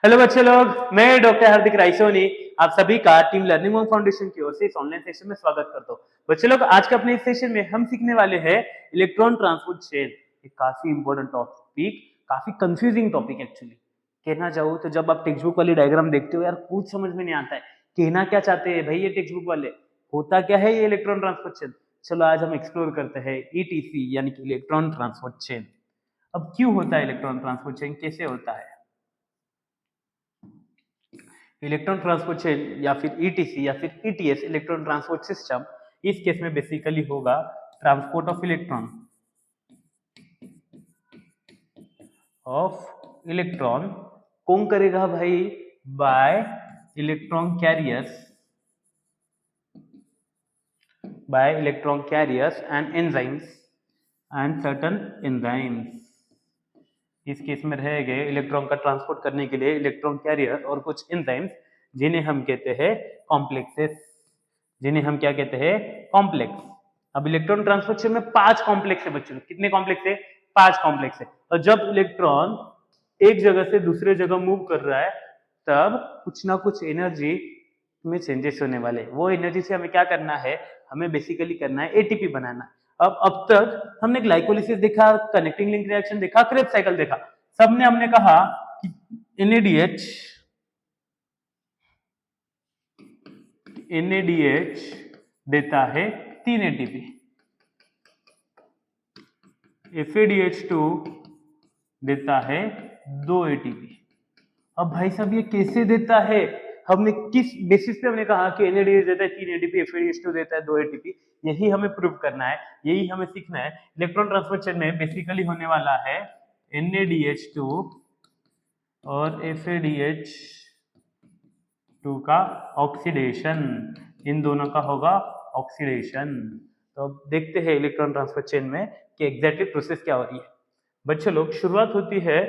Hello बच्चे लोग, मैं डॉक्टर हार्दिक रायसोनी आप सभी का टीम लर्निंग होम फाउंडेशन की ओर से इस ऑनलाइन सेशन में स्वागत करता हूँ। बच्चे लोग, आज के अपने इस सेशन में हम सीखने वाले हैं इलेक्ट्रॉन ट्रांसपोर्ट चेन। एक काफी इंपॉर्टेंट टॉपिक, काफी कंफ्यूजिंग टॉपिक एक्चुअली कहना चाहूँ तो। जब आप टेक्स्ट बुक वाली डायग्राम देखते हो यार, कुछ समझ में नहीं आता है कहना क्या चाहते हैं भाई ये टेक्स्ट बुक वाले, होता क्या है ये इलेक्ट्रॉन ट्रांसपोर्ट चेन। चलो आज हम एक्सप्लोर करते हैं ईटीसी यानी कि इलेक्ट्रॉन ट्रांसपोर्ट चेन। अब क्यों होता है इलेक्ट्रॉन ट्रांसपोर्ट चेन, कैसे होता है इलेक्ट्रॉन ट्रांसपोर्ट चेन या फिर ईटीसी या फिर ईटीएस इलेक्ट्रॉन ट्रांसपोर्ट सिस्टम। इस केस में बेसिकली होगा ट्रांसपोर्ट ऑफ इलेक्ट्रॉन कौन करेगा भाई, bye electron carriers and certain enzymes. इस केस में रह गए इलेक्ट्रॉन का ट्रांसपोर्ट करने के लिए इलेक्ट्रॉन कैरियर और कुछ एंजाइम्स, जिन्हें हम कहते हैं कॉम्प्लेक्सेस, जिन्हें हम क्या कहते हैं कॉम्प्लेक्स। अब इलेक्ट्रॉन ट्रांसपोर्ट चेन में 5 कॉम्प्लेक्स है बच्चों। कितने कॉम्प्लेक्स है? 5 कॉम्प्लेक्स है। और जब इलेक्ट्रॉन एक जगह से दूसरे जगह मूव कर रहा है तब कुछ ना कुछ एनर्जी में चेंजेस होने वाले। वो एनर्जी से हमें क्या करना है, हमें बेसिकली करना है एटीपी बनाना। अब तक हमने ग्लाइकोलिसिस देखा, कनेक्टिंग लिंक रिएक्शन देखा, क्रेब्स साइकिल देखा। सबने हमने कहा कि NADH देता है 3 एटीपी, FADH2 देता है 2 एटीपी। अब भाई साहब ये कैसे देता है, हमने किस बेसिस पे हमने कहा कि NADH देता है 3 एटीपी, FADH2 देता है 2 एटीपी? यही हमें प्रूव करना है, यही हमें सीखना है। इलेक्ट्रॉन ट्रांसफर चेन में बेसिकली होने वाला है NADH2 और FADH2 का ऑक्सीडेशन, इन दोनों का होगा ऑक्सीडेशन। तो अब देखते हैं इलेक्ट्रॉन ट्रांसफर चेन में कि एग्जैक्टली प्रोसेस क्या हो रही है। बच्चे लोग, शुरुआत होती है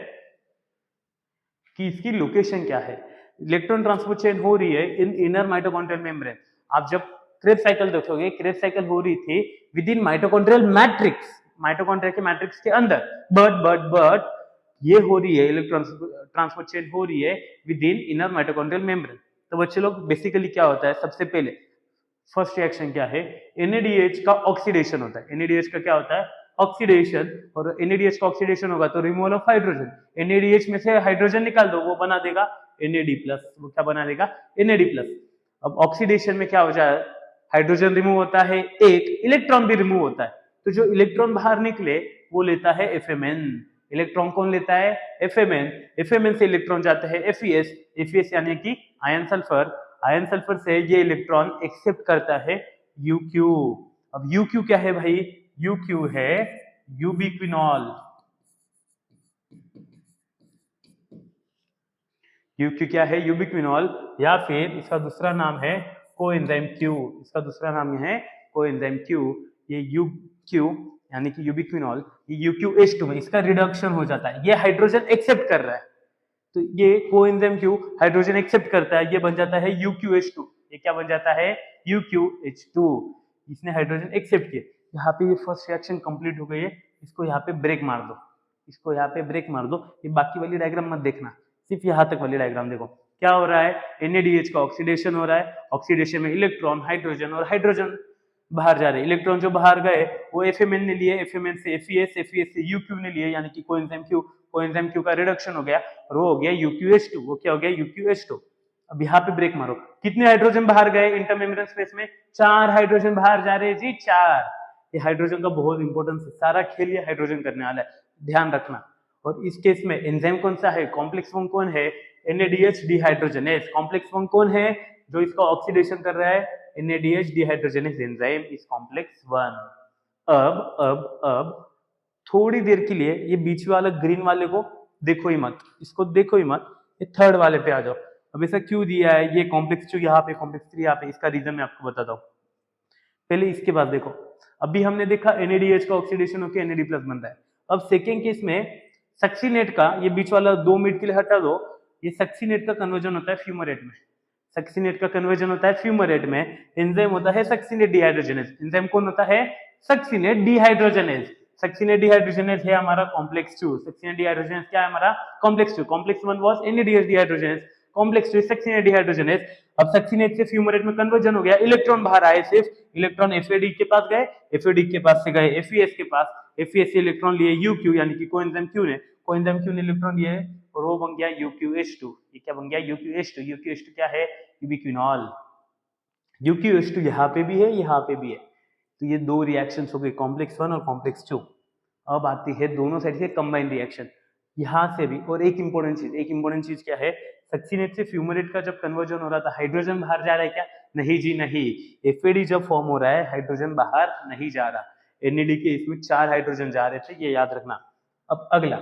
कि इसकी लोकेशन क्या है। इलेक्ट्रॉन ट्रांसपोर्ट चेन हो रही है इन इनर माइटोकॉन्ड्रियल मेम्ब्रेन। आप जब क्रेब्स साइकिल देखोगे, क्रेब्स साइकिल हो रही थी with in mitochondrial matrix, mitochondria के मैट्रिक्स के अंदर। बट ये हो रही है इलेक्ट्रॉन ट्रांसपोर्ट चेन हो रही है with in inner mitochondrial membrane. तो बच्चे लोग बेसिकली क्या होता है, सबसे पहले फर्स्ट रिएक्शन क्या है, NADH का ऑक्सीडेशन होता है। NADH का क्या होता है? ऑक्सीडेशन। और NADH का ऑक्सीडेशन होगा तो रिमूवल ऑफ हाइड्रोजन। NADH में से हाइड्रोजन निकाल दो, वो बना देगा NAD+। वो क्या बना देगा? NAD+। अब ऑक्सीडेशन में क्या हो जाए, हाइड्रोजन रिमूव होता है, एक इलेक्ट्रॉन भी रिमूव होता है। तो जो इलेक्ट्रॉन बाहर निकले वो लेता है FMN। इलेक्ट्रॉन कौन लेता है? FMN। FMN से इलेक्ट्रॉन जाता है FeS यानी कि आयन सल्फर। आयन सल्फर से ये इलेक्ट्रॉन एक्सेप्ट करता है UQ। अब UQ क्या है भाई? UQ है यूबिक्विनॉल। UQ क्या है? यूबिक्विनॉल, या फिर इसका दूसरा नाम है कोएंजाइम Q। इसका दूसरा नाम है कोएंजाइम Q। ये UQ यानी कि यूबिक्विनॉल, ये UQH2 में इसका रिडक्शन हो जाता है। ये हाइड्रोजन एक्सेप्ट कर रहा है तो ये कोएंजाइम Q हाइड्रोजन एक्सेप्ट करता है, ये बन जाता है UQH2। ये क्या बन जाता है? UQH2। इसने हाइड्रोजन एक्सेप्ट किया। यहाँ पे ये फर्स्ट रिएक्शन कंप्लीट हो गई है। इसको यहाँ पे ब्रेक मार दो, इसको यहाँ पे ब्रेक मार दो। ये बाकी वाली डायग्राम मत देखना, सिर्फ यहाँ तक वाली डायग्राम देखो। क्या हो रहा है? NADH का ऑक्सीडेशन हो रहा है। ऑक्सीडेशन में इलेक्ट्रॉन, हाइड्रोजन और हाइड्रोजन बाहर जा रहे हैं। इलेक्ट्रॉन जो बाहर गए वो FMN ने लिए, FMN से FeS से UQ ने लिए यानी कि कोएंजाइम Q। कोएंजाइम Q का रिडक्शन हो गया और वो हो गया UQH2। वो क्या हो गया? UQH2। अब यहाँ पे ब्रेक मारो, कितने हाइड्रोजन बाहर गए इंटरमेम्ब्रेन स्पेस में? 4 हाइड्रोजन बाहर जा रहे हैं जी, 4। ये हाइड्रोजन का बहुत इंपॉर्टेंस है, सारा खेल ये हाइड्रोजन करने वाला है, ध्यान रखना। और इस केस में एंजाइम कौन सा है? कॉम्प्लेक्स फॉर्म कौन है? NADH dehydrogenase. कॉम्प्लेक्स फॉर्म कौन है जो इसका ऑक्सीडेशन कर रहा है? NADH dehydrogenase enzyme is complex 1। अब थोड़ी देर के लिए ये बीच वाला ग्रीन वाले को देखो ही मत, इसको देखो ही मत, ये थर्ड वाले पे आ जाओ। अब ऐसा क्यों दिया है? ये कॉम्प्लेक्स 2 यहाँ पे, कॉम्प्लेक्स 3 यहाँ पे, इसका रीजन मैं आपको बताता हूँ। पहले इसके बाद देखो, अभी हमने देखा NADH का ऑक्सीडेशन होकर NAD+ बन रहा है। अब सेकेंड केस में सक्सीनेट का, ये बीच वाला 2 मिनट के लिए हटा दो, ये सक्सीनेट का कन्वर्जन होता है फ्यूमरेट में। सक्सीनेट का कन्वर्जन होता है फ्यूमरेट में। एंजाइम होता है सक्सीनेट डिहाइड्रोजनेज। एंजाइम कौन होता है? Succinate dehydrogenase. सक्सिनेट डिहाइड्रोजनेस है हमारा कॉम्प्लेक्स 2, सक्सिनेट डिहाइड्रोजनेस क्या है हमारा complex 2, complex 1 was NADH dehydrogenase, complex 2 succinate dehydrogenase. अब सक्सिनेट से फ्यूमरेट में कन्वर्जन हो गया, इलेक्ट्रॉन बाहर आए, सिर्फ इलेक्ट्रॉन FAD के पास गए, FAD के पास से गए FES के पास, FES से इलेक्ट्रॉन लिए UQ यानी कि कोएंजाइम Q ने, कोएंजाइम Q ने इलेक्ट्रॉन लिए और वो बन गया UQH2। ये क्या बन गया UQH2, UQH2 क्या है यूबिक्विनॉल। UQH2 यहाँ पे भी है, यहाँ पे भी है, तो ये दो रिएक्शंस हो गए कॉम्प्लेक्स 1 और कॉम्प्लेक्स 2। अब आती है दोनों साइड से कंबाइंड रिएक्शन, यहाँ से भी। और एक इंपॉर्टेंट चीज क्या है, सक्सिनेट से फ्यूमरेट का जब कन्वर्जन हो रहा था हाइड्रोजन बाहर जा रहा है क्या, नहीं जी नहीं, FAD जब फॉर्म हो रहा है हाइड्रोजन बाहर नहीं जा रहा, NAD के इसमें 4 हाइड्रोजन जा रहे थे, ये याद रखना। अब अगला,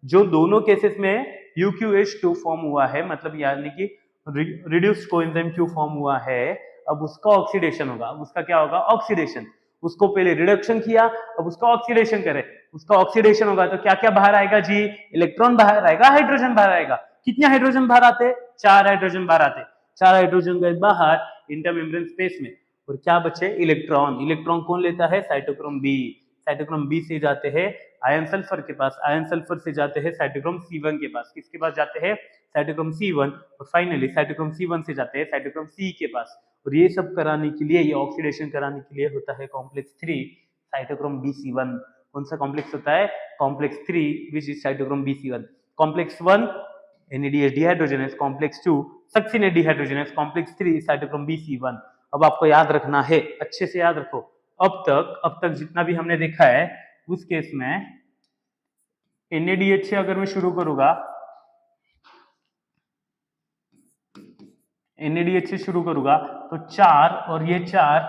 जो दोनों केसेस में UQH2 फॉर्म हुआ है, मतलब यानी कि रिड्यूस्ड कोएंजाइम Q फॉर्म हुआ है, अब उसका ऑक्सीडेशन होगा। अब उसका क्या होगा, ऑक्सीडेशन। उसको पहले रिडक्शन किया, अब उसका ऑक्सीडेशन करे, उसका ऑक्सीडेशन होगा तो क्या क्या बाहर आएगा जी, इलेक्ट्रॉन बाहर आएगा, हाइड्रोजन बाहर आएगा। कितने हाइड्रोजन बाहर आते, 4 हाइड्रोजन बाहर आते, 4 हाइड्रोजन गए बाहर इंटरमेम्ब्रेन स्पेस में, और क्या बचे, इलेक्ट्रॉन। इलेक्ट्रॉन कौन लेता है, साइटोक्रोम बी। साइटोक्रोम बी से जाते हैं आयन सल्फर के पास, आयन सल्फर से जाते हैं साइटोक्रोम C1 के पास, किसके पास जाते हैं, साइटोक्रोम C1, और फाइनली साइटोक्रोम C1 से जाते हैं साइटोक्रोम C के पास। और ये सब कराने के लिए, ये ऑक्सीडेशन कराने के लिए होता है कॉम्प्लेक्स 3 साइटोक्रोम BC1। कौन सा कॉम्प्लेक्स होता है, complex 3 which is cytochrome BC1। Complex 1 NADH dehydrogenase, complex 2 succinate dehydrogenase, complex 3 cytochrome BC1। अब आपको याद रखना है, अच्छे से याद रखो। अब तक जितना भी हमने देखा है उस केस में NADH से अगर मैं शुरू करूंगा, NADH से शुरू करूंगा तो 4 और ये 4,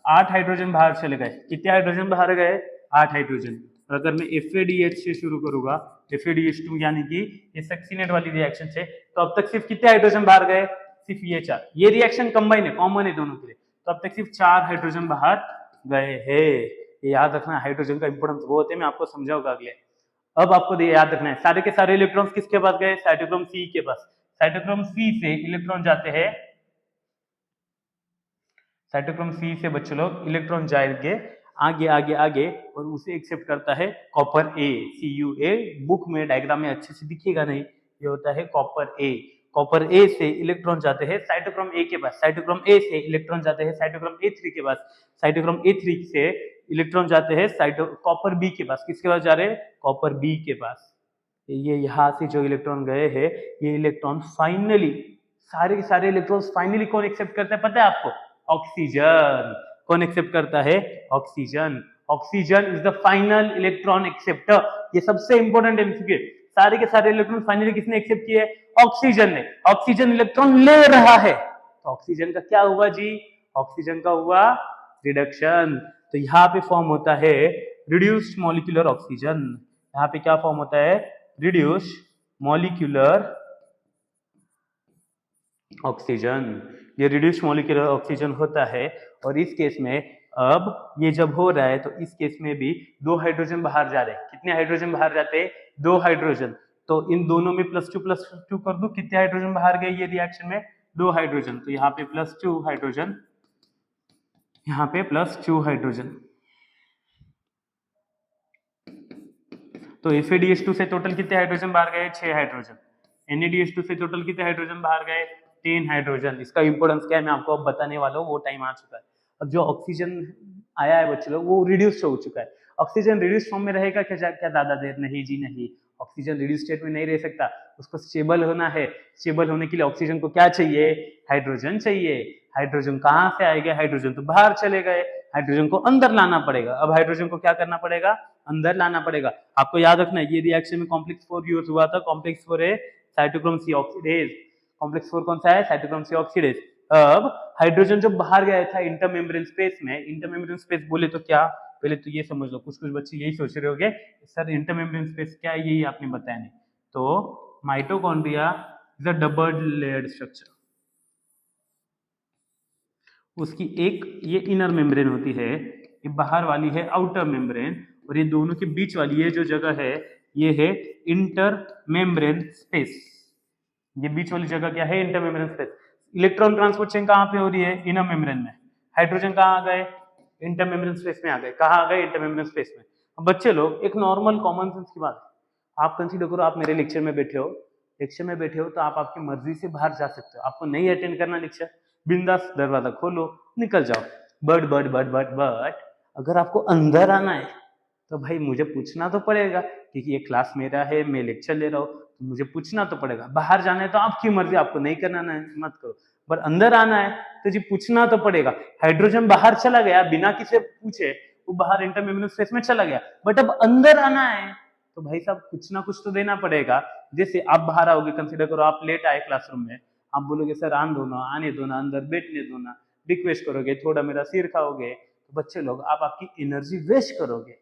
8 हाइड्रोजन बाहर चले गए। कितने हाइड्रोजन बाहर गए, 8 हाइड्रोजन। और अगर मैं FADH से शुरू करूंगा, FADH2 यानी कि ये सक्सिनेट वाली रिएक्शन से, तो अब तक सिर्फ कितने हाइड्रोजन बाहर गए, सिर्फ ये 4। ये रिएक्शन कंबाइन है, कॉमन है दोनों के लिए, तो अब तक सिर्फ 4 हाइड्रोजन बाहर गए हैं। ये याद रखना, हाइड्रोजन का इंपोर्टेंस वो होते हैं, मैं आपको समझाऊंगा अगले। अब आपको याद रखना है, सारे के सारे इलेक्ट्रॉन्स किसके पास गए, साइटोक्रोम C के पास। साइटोक्रोम C से इलेक्ट्रॉन जाते हैं, साइटोक्रोम C से बच्चों लोग इलेक्ट्रॉन जाएंगे आगे आगे आगे, और उसे एक्सेप्ट करता है कॉपर A, CuA। बुक में डायग्राम में अच्छे से दिखेगा नहीं, ये होता है कॉपर A। कॉपर A से इलेक्ट्रॉन जाते हैं साइटोक्रोम A के पास, साइटोक्रोम A से इलेक्ट्रॉन जाते हैं साइटोक्रोम A3 के पास, साइटोक्रोम A3 से इलेक्ट्रॉन जाते हैं कॉपर B के पास। किसके पास जा रहे हैं, कॉपर B के पास। ये यहाँ से जो इलेक्ट्रॉन गए हैं, ये इलेक्ट्रॉन फाइनली, सारे के सारे इलेक्ट्रॉन्स फाइनली कौन एक्सेप्ट करता है पता है आपको, ऑक्सीजन। कौन एक्सेप्ट करता है, oxygen. Oxygen is the final electron acceptor. ये सबसे इंपॉर्टेंट है, सारे के सारे इलेक्ट्रॉन फाइनली किसने एक्सेप्ट किए, ऑक्सीजन ने। ऑक्सीजन इलेक्ट्रॉन ले रहा है, तो ऑक्सीजन का क्या हुआ जी, ऑक्सीजन का हुआ रिडक्शन। तो यहाँ पे फॉर्म होता है रिड्यूस्ड मॉलिक्यूलर ऑक्सीजन। यहाँ पे क्या फॉर्म होता है, रिड्यूस्ड मॉलिक्यूलर ऑक्सीजन। ये रिड्यूस्ड मॉलिक्यूलर ऑक्सीजन होता है। और इस केस में अब ये जब हो रहा है तो इस केस में भी 2 हाइड्रोजन बाहर जा रहे हैं। कितने हाइड्रोजन बाहर जाते हैं, 2 हाइड्रोजन। तो इन दोनों में +2 कर दो, कितने हाइड्रोजन बाहर गए ये रिएक्शन में, 2 हाइड्रोजन। तो यहाँ पे +2 हाइड्रोजन, यहाँ पे +2 हाइड्रोजन। तो FADH2 से टोटल कितने हाइड्रोजन बाहर गए, 6 हाइड्रोजन। NADH2 से टोटल कितने हाइड्रोजन बाहर गए, 10 हाइड्रोजन। इसका इंपोर्टेंस क्या है मैं आपको अब बताने वाला हूँ, वो टाइम आ चुका है। अब जो ऑक्सीजन आया है बच्चों लोग, वो रिड्यूस हो चुका है। ऑक्सीजन रिड्यूस फॉर्म में रहेगा क्या ज्यादा देर, नहीं जी नहीं। ऑक्सीजन रिड्यूस स्टेट में नहीं रह सकता, उसको स्टेबल होना है। स्टेबल होने के लिए ऑक्सीजन को क्या चाहिए, हाइड्रोजन चाहिए। हाइड्रोजन कहाँ से आएगा, हाइड्रोजन तो बाहर चले गए, हाइड्रोजन को अंदर लाना पड़ेगा। अब हाइड्रोजन को क्या करना पड़ेगा, अंदर लाना पड़ेगा। आपको याद रखना है ये रिएक्शन में कॉम्प्लेक्स 4 यूज हुआ था। कॉम्प्लेक्स 4 है साइटोक्रोम C ऑक्सीडेज। कॉम्प्लेक्स 4 कौन सा है, साइटोक्रोम C ऑक्सीडेज। अब हाइड्रोजन जो बाहर गया था इंटरमेम्ब्रेन स्पेस में, इंटरमेम्ब्रेन स्पेस बोले तो क्या, पहले तो ये समझ लो, कुछ बच्चे यही सोच रहे होंगे सर इंटरमेम्ब्रेन स्पेस क्या है, यही आपने बताया नहीं। तो mitochondria is a double layered structure. उसकी एक ये इनर मेम्ब्रेन होती है, ये बाहर वाली है आउटर मेम्ब्रेन, और ये दोनों के बीच वाली ये जो जगह है ये है इंटर मेम्ब्रेन स्पेस। ये बीच वाली जगह क्या है, inter membrane space. Electron transport chain कहाँ पे हो रही है, इनर मेम्ब्रेन में। हाइड्रोजन कहाँ आ गए, इंटर मेम्ब्रेन स्पेस में आ गए। कहाँ आ गए, इंटर मेम्ब्रेन स्पेस में। अब बच्चे लोग एक नॉर्मल कॉमन सेंस की बात है, आप कंसीडर करो आप मेरे लेक्चर में बैठे हो, तो आप आपकी मर्जी से बाहर जा सकते हो, आपको नहीं अटेंड करना लेक्चर, बिंदास दरवाजा खोलो निकल जाओ। बट अगर आपको अंदर आना है तो भाई मुझे पूछना तो पड़ेगा, क्योंकि ये क्लास मेरा है, मैं लेक्चर ले रहा हूँ, तो मुझे पूछना तो पड़ेगा। बाहर जाना है तो आपकी मर्जी, आपको नहीं करना है मत करो, पर अंदर आना है तो जी पूछना तो पड़ेगा। हाइड्रोजन बाहर चला गया बिना किसी पूछे, वो बाहर इंटरमेम्ब्रेनस स्पेस में चला गया, बट अब अंदर आना है तो भाई साहब कुछ ना कुछ तो देना पड़ेगा। जैसे आप बाहर आओगे, कंसीडर करो आप लेट आए क्लासरूम में, आप बोलोगे सर आने दो ना, अंदर बैठने दो ना, रिक्वेस्ट करोगे, थोड़ा मेरा सिर खाओगे, तो बच्चे लोग आप आपकी एनर्जी वेस्ट करोगे।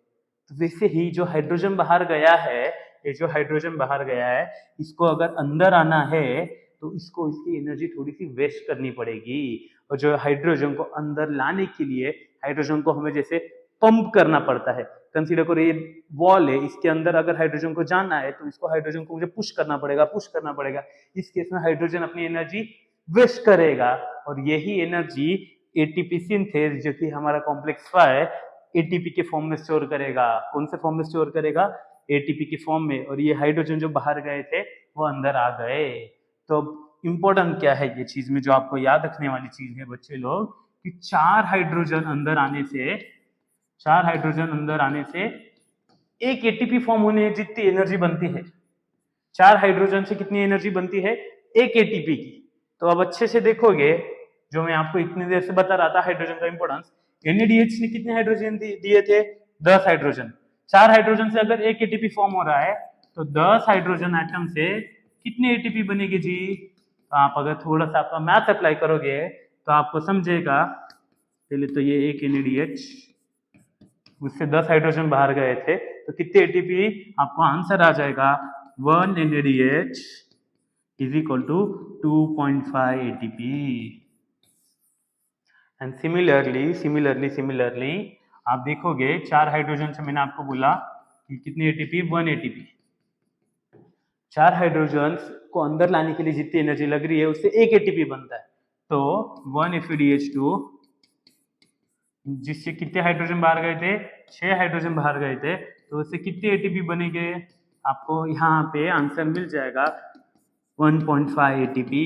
तो वैसे ही जो हाइड्रोजन बाहर गया है, ये जो हाइड्रोजन बाहर गया है, इसको अगर अंदर आना है तो इसको इसकी एनर्जी थोड़ी सी वेस्ट करनी पड़ेगी। और जो हाइड्रोजन को अंदर लाने के लिए हाइड्रोजन को हमें जैसे पंप करना पड़ता है। कंसीडर करो ये वॉल है, इसके अंदर अगर हाइड्रोजन को जाना है तो इसको हाइड्रोजन को मुझे पुश करना पड़ेगा। इस केस में हाइड्रोजन अपनी एनर्जी वेस्ट करेगा, और यही एनर्जी एटीपी सिंथेस जो कि हमारा कॉम्प्लेक्स 5 एटीपी के फॉर्म में स्टोर करेगा। कौन से फॉर्म में स्टोर करेगा? एटीपी के फॉर्म में। और ये हाइड्रोजन जो बाहर गए थे वो अंदर आ गए। तो इंपॉर्टेंट क्या है ये चीज में जो आपको याद रखने वाली चीज है बच्चे लोग, कि चार हाइड्रोजन अंदर आने से एक एटीपी फॉर्म होने जितनी एनर्जी बनती है, चार हाइड्रोजन से कितनी एनर्जी बनती है? एक एटीपी की। तो अब अच्छे से देखोगे, जो मैं आपको इतनी देर से बता रहा था हाइड्रोजन का इंपॉर्टेंस, NADH ने कितने हाइड्रोजन दिए थे? 10 हाइड्रोजन। चार हाइड्रोजन से अगर एक एटीपी फॉर्म हो रहा है तो 10 हाइड्रोजन एटम से कितनी एटीपी बनेगी जी? तो आप अगर थोड़ा सा आपका मैथ अप्लाई करोगे तो आपको समझेगा। पहले तो ये एक NADH, उससे 10 हाइड्रोजन बाहर गए थे, तो कितने एटीपी? आपको आंसर आ जाएगा 1 NADH is equal to 2.5 ATP. And similarly आप देखोगे चार हाइड्रोजन से मैंने आपको बोला कि कितनी एटीपी? 1 एटीपी। चार हाइड्रोजन को अंदर लाने के लिए जितनी एनर्जी लग रही है उससे एक एटीपी बनता है। तो 1 FeDH2, जिससे कितने हाइड्रोजन बाहर गए थे? 6 हाइड्रोजन बाहर गए थे, तो उससे कितने एटीपी बनेंगे? आपको यहाँ पे आंसर मिल जाएगा 1.5 एटीपी।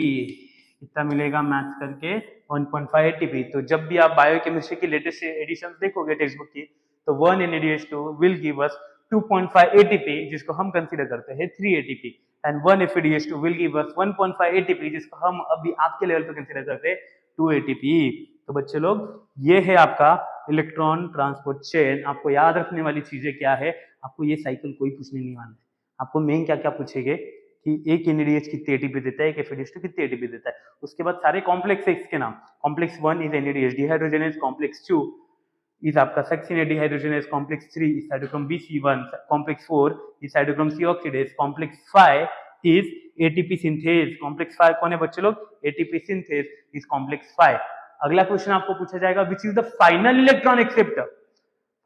कितना मिलेगा मैथ करके? 1.5 एटीपी। तो जब भी आप बायोकेमिस्ट्री की लेटेस्ट एडिशंस देखोगे टेक्स्ट बुक की, तो 1 NADH2 will give us 2.5 ATP, जिसको हम कंसीडर करते हैं 3 ATP, and 1 FeDH2 will give us 1.5 ATP, जिसको हम अभी आपके लेवल पे कंसीडर करते हैं 2 एटीपी। तो बच्चे लोग ये है आपका इलेक्ट्रॉन ट्रांसपोर्ट चेन। आपको याद रखने वाली चीजें क्या है? आपको ये साइकिल कोई पूछने नहीं वाला है। आपको मेन क्या क्या पूछेंगे कि एक NADH कितनी एटीपी देता है, एक FeDH2 कितनी एटीपी देता है। उसके बाद सारे कॉम्प्लेक्स है इसके नाम। Complex 1 is NADH dehydrogenase, complex 2 is आपका succinate dehydrogenase, complex 3 is cytochrome BC1, complex 4 is cytochrome C oxidase, complex 5 is ATP synthase. Complex 5 कौन है बच्चे लोग? ATP synthase is complex 5। अगला क्वेश्चन आपको पूछा जाएगा, which is the final electron acceptor.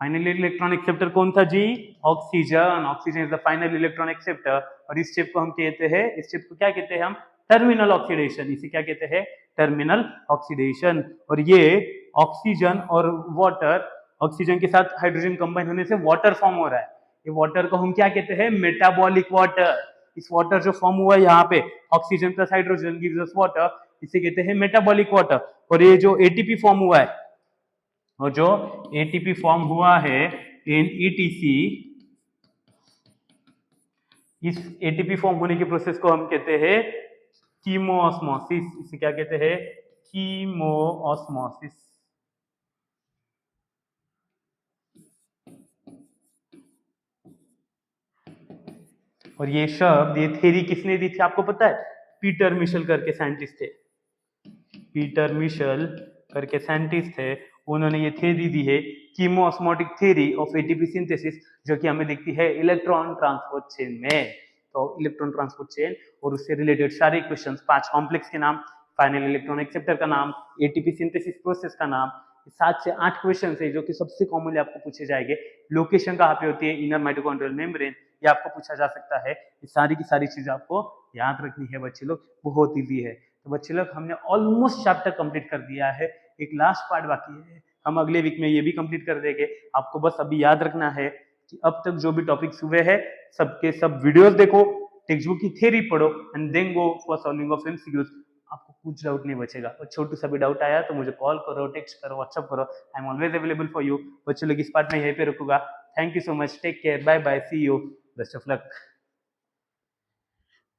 Final electron acceptor कौन था जी? Oxygen. Oxygen is the final electron acceptor. और इस स्टेप को हम कहते हैं, इस स्टेप को क्या कहते हैं हम? Terminal oxidation. इसे क्या कहते हैं? Terminal oxidation. और ये ऑक्सीजन और वाटर, ऑक्सीजन के साथ हाइड्रोजन कंबाइन होने से वाटर फॉर्म हो रहा है। ये वाटर को हम क्या कहते हैं? Metabolic water. इस वाटर जो फॉर्म हुआ है यहाँ पे, oxygen plus hydrogen gives us water, इसे कहते हैं मेटाबॉलिक वाटर। और ये जो एटीपी फॉर्म हुआ है, और जो एटीपी फॉर्म हुआ है इन ETC, इस एटीपी फॉर्म होने की प्रोसेस को हम कहते हैं कीमोऑस्मोसिस। इसे क्या कहते हैं? कीमोऑस्मोसिस। और ये शब्द, ये थ्योरी किसने दी थी आपको पता है? पीटर मिशेल करके साइंटिस्ट थे। पीटर मिशेल करके साइंटिस्ट थे, उन्होंने ये थ्योरी दी है कीमोऑस्मोटिक थ्योरी ऑफ एटीपी सिंथेसिस, जो कि हमें दिखती है इलेक्ट्रॉन ट्रांसपोर्ट चेन में। तो इलेक्ट्रॉन ट्रांसपोर्ट चेन और उससे रिलेटेड सारे क्वेश्चंस, 5 कॉम्प्लेक्स के नाम, फाइनल इलेक्ट्रॉन एक्सेप्टर का नाम, एटीपी सिंथेसिस प्रोसेस का नाम, 7 से 8 क्वेश्चन है जो कि सबसे कॉमनली आपको पूछे जाएंगे। लोकेशन कहाँ पे होती है? इनर माइटोकॉन्ड्रियल मेम्ब्रेन, ये आपको पूछा जा सकता है। ये सारी की सारी चीजें आपको याद रखनी है बच्चे लोग, बहुत ईजी है। तो बच्चे लोग हमने ऑलमोस्ट चैप्टर कंप्लीट कर दिया है, एक लास्ट पार्ट बाकी है, हम अगले वीक में ये भी कंप्लीट कर देंगे। आपको बस अभी याद रखना है कि अब तक जो भी टॉपिक्स हुए हैं सबके सब वीडियोस देखो, टेक्स्ट बुक की थ्योरी पढ़ो and then go for solving of MCQs. आपको कुछ डाउट नहीं बचेगा। और छोटू सा भी डाउट आया तो मुझे कॉल करो, टेक्स्ट करो, व्हाट्सअप करो, I am always available for you. बच्चों लोग इस पार्ट में यहीं पे रुकूंगा। Thank you so much, take care, bye bye, see you, best of luck.